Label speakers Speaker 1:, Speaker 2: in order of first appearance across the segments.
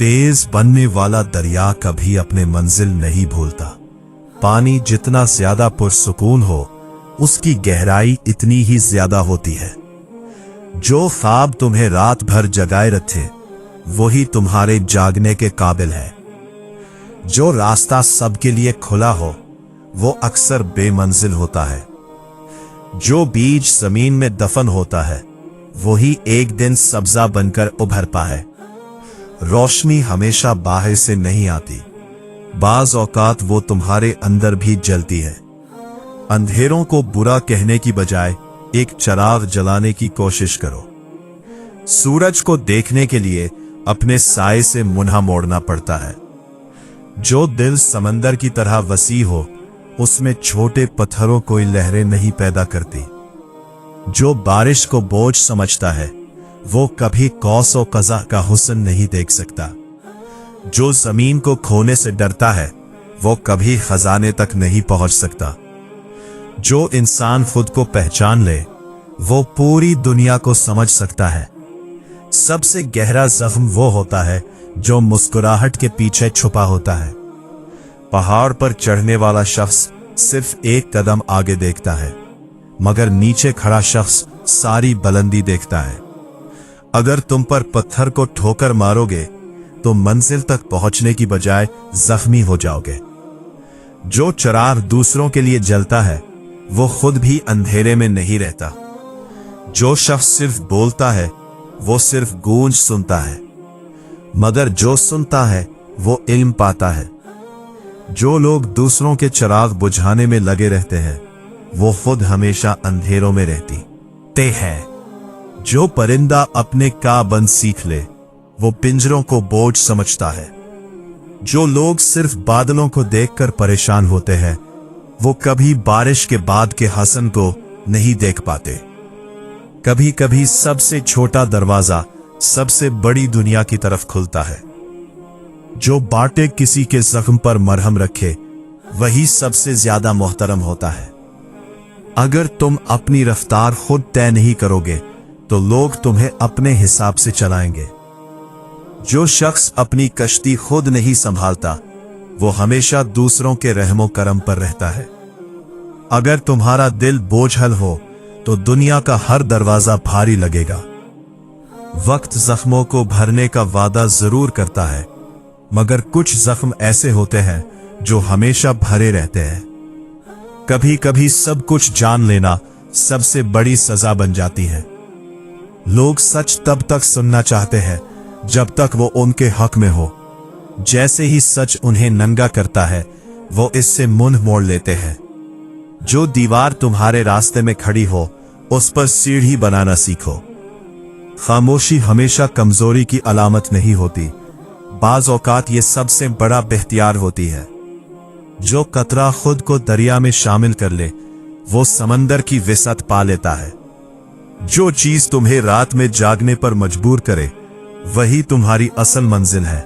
Speaker 1: तेज बनने वाला दरिया कभी अपने मंजिल नहीं भूलता। पानी जितना ज्यादा पुरसुकून हो, उसकी गहराई इतनी ही ज्यादा होती है। जो ख्वाब तुम्हें रात भर जगाए रखे, वही तुम्हारे जागने के काबिल है। जो रास्ता सबके लिए खुला हो, वो अक्सर बेमंजिल होता है। जो बीज जमीन में दफन होता है, वही एक दिन सब्जा बनकर उभरता है। रोशनी हमेशा बाहर से नहीं आती, बाज औकात वो तुम्हारे अंदर भी जलती है। अंधेरों को बुरा कहने की बजाय एक चिराग जलाने की कोशिश करो। सूरज को देखने के लिए अपने साए से मुन्हा मोड़ना पड़ता है। जो दिल समंदर की तरह वसी हो, उसमें छोटे पत्थरों कोई लहरें नहीं पैदा करती। जो बारिश को बोझ समझता है, वो कभी कौस और कज़ा का हुस्न नहीं देख सकता। जो जमीन को खोने से डरता है, वो कभी खजाने तक नहीं पहुंच सकता। जो इंसान खुद को पहचान ले, वो पूरी दुनिया को समझ सकता है। सबसे गहरा जख्म वो होता है जो मुस्कुराहट के पीछे छुपा होता है। पहाड़ पर चढ़ने वाला शख्स सिर्फ एक कदम आगे देखता है, मगर नीचे खड़ा शख्स सारी बुलंदी देखता है। अगर तुम पर पत्थर को ठोकर मारोगे, तो मंजिल तक पहुंचने की बजाय जख्मी हो जाओगे। जो चिराग दूसरों के लिए जलता है, वो खुद भी अंधेरे में नहीं रहता। जो शख्स सिर्फ बोलता है, वो सिर्फ गूंज सुनता है, मगर जो सुनता है वो इल्म पाता है। जो लोग दूसरों के चिराग बुझाने में लगे रहते हैं, वो खुद हमेशा अंधेरों में रहते हैं। जो परिंदा अपने काबन सीख ले, वो पिंजरों को बोझ समझता है। जो लोग सिर्फ बादलों को देखकर परेशान होते हैं, वो कभी बारिश के बाद के हसन को नहीं देख पाते। कभी कभी सबसे छोटा दरवाजा सबसे बड़ी दुनिया की तरफ खुलता है। जो बाटे किसी के जख्म पर मरहम रखे, वही सबसे ज्यादा मोहतरम होता है। अगर तुम अपनी रफ्तार खुद तय नहीं करोगे, तो लोग तुम्हें अपने हिसाब से चलाएंगे। जो शख्स अपनी कश्ती खुद नहीं संभालता, वो हमेशा दूसरों के रहमो करम पर रहता है। अगर तुम्हारा दिल बोझल हो, तो दुनिया का हर दरवाजा भारी लगेगा। वक्त जख्मों को भरने का वादा जरूर करता है, मगर कुछ जख्म ऐसे होते हैं जो हमेशा भरे रहते हैं। कभी कभी सब कुछ जान लेना सबसे बड़ी सजा बन जाती है। लोग सच तब तक सुनना चाहते हैं जब तक वो उनके हक में हो। जैसे ही सच उन्हें नंगा करता है, वो इससे मुंह मोड़ लेते हैं। जो दीवार तुम्हारे रास्ते में खड़ी हो, उस पर सीढ़ी बनाना सीखो। खामोशी हमेशा कमजोरी की अलामत नहीं होती, बाज औकात ये सबसे बड़ा बख्तियार होती है। जो कतरा खुद को दरिया में शामिल कर ले, वो समंदर की विसत पा लेता है। जो चीज तुम्हें रात में जागने पर मजबूर करे, वही तुम्हारी असल मंजिल है।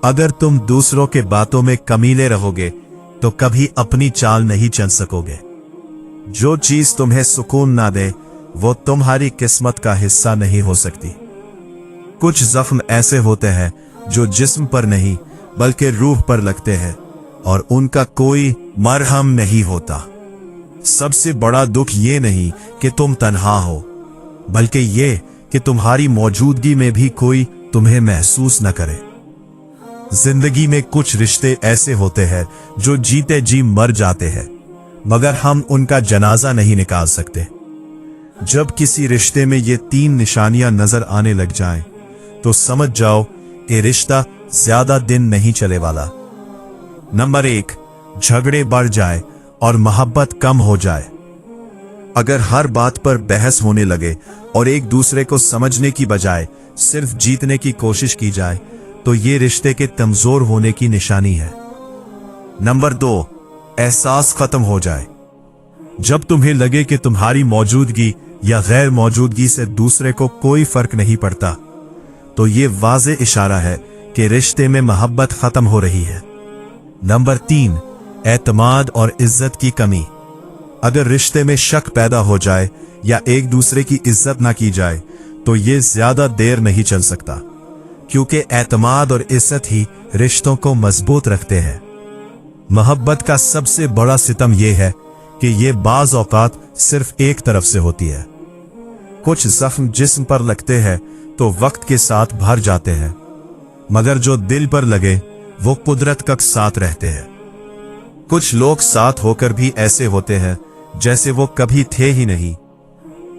Speaker 1: अगर तुम दूसरों के बातों में कमीले रहोगे, तो कभी अपनी चाल नहीं चल सकोगे। जो चीज तुम्हें सुकून ना दे, वो तुम्हारी किस्मत का हिस्सा नहीं हो सकती। कुछ जख्म ऐसे होते हैं जो जिस्म पर नहीं, बल्कि रूह पर लगते हैं, और उनका कोई मरहम नहीं होता। सबसे बड़ा दुख ये नहीं कि तुम तन्हा हो, बल्कि ये कि तुम्हारी मौजूदगी में भी कोई तुम्हें महसूस न करे। जिंदगी में कुछ रिश्ते ऐसे होते हैं जो जीते जी मर जाते हैं, मगर हम उनका जनाजा नहीं निकाल सकते। जब किसी रिश्ते में ये 3 निशानियां नजर आने लग जाएं, तो समझ जाओ कि रिश्ता ज्यादा दिन नहीं चले वाला। नंबर 1, झगड़े बढ़ जाए और मोहब्बत कम हो जाए। अगर हर बात पर बहस होने लगे और एक दूसरे को समझने की बजाय सिर्फ जीतने की कोशिश की जाए, तो ये रिश्ते के कमजोर होने की निशानी है। नंबर 2, एहसास खत्म हो जाए। जब तुम्हें लगे कि तुम्हारी मौजूदगी या गैर मौजूदगी से दूसरे को कोई फर्क नहीं पड़ता, तो ये वाज़े इशारा है कि रिश्ते में मोहब्बत खत्म हो रही है। नंबर 3, एतमाद और इज्जत की कमी। अगर रिश्ते में शक पैदा हो जाए या एक दूसरे की इज्जत ना की जाए, तो ये ज्यादा देर नहीं चल सकता। क्योंकि एतमाद और इज्जत ही रिश्तों को मजबूत रखते हैं। मोहब्बत का सबसे बड़ा सितम यह है कि ये बाज औकात सिर्फ एक तरफ से होती है। कुछ जख्म जिस्म पर लगते हैं तो वक्त के साथ भर जाते हैं, मगर जो दिल पर लगे वो कुदरत का साथ रहते हैं। कुछ लोग साथ होकर भी ऐसे होते हैं जैसे वो कभी थे ही नहीं,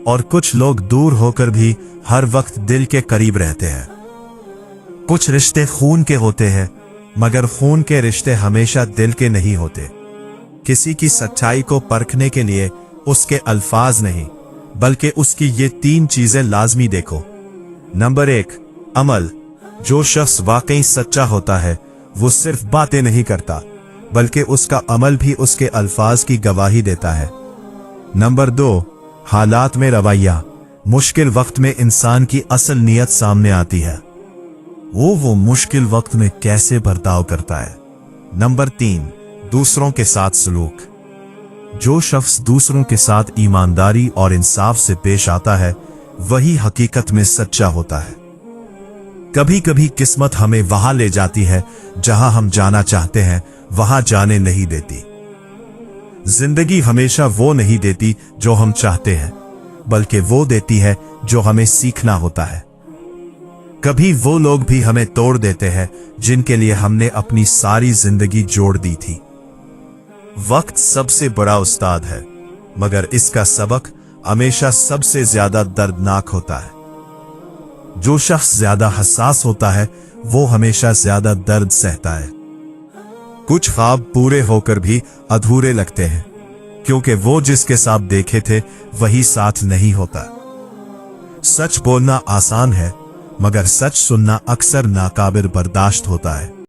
Speaker 1: और कुछ लोग दूर होकर भी हर वक्त दिल के करीब रहते हैं। कुछ रिश्ते खून के होते हैं, मगर खून के रिश्ते हमेशा दिल के नहीं होते। किसी की सच्चाई को परखने के लिए उसके अल्फाज नहीं, बल्कि उसकी ये 3 चीजें लाजमी देखो। नंबर 1, अमल। जो शख्स वाकई सच्चा होता है वो सिर्फ बातें नहीं करता, बल्कि उसका अमल भी उसके अल्फाज की गवाही देता है। नंबर 2, हालात में रवैया। मुश्किल वक्त में इंसान की असल नीयत सामने आती है, वो मुश्किल वक्त में कैसे बर्ताव करता है। नंबर 3, दूसरों के साथ सलूक। जो शख्स दूसरों के साथ ईमानदारी और इंसाफ से पेश आता है वही हकीकत में सच्चा होता है। कभी कभी किस्मत हमें वहां ले जाती है जहां हम जाना चाहते हैं, वहां जाने नहीं देती। जिंदगी हमेशा वो नहीं देती जो हम चाहते हैं, बल्कि वो देती है जो हमें सीखना होता है। कभी वो लोग भी हमें तोड़ देते हैं जिनके लिए हमने अपनी सारी जिंदगी जोड़ दी थी। वक्त सबसे बड़ा उस्ताद है, मगर इसका सबक हमेशा सबसे ज्यादा दर्दनाक होता है। जो शख्स ज्यादा हसास होता है वो हमेशा ज्यादा दर्द सहता है। कुछ ख्वाब पूरे होकर भी अधूरे लगते हैं, क्योंकि वो जिसके साथ देखे थे वही साथ नहीं होता। सच बोलना आसान है, मगर सच सुनना अक्सर नाकाबिल बर्दाश्त होता है।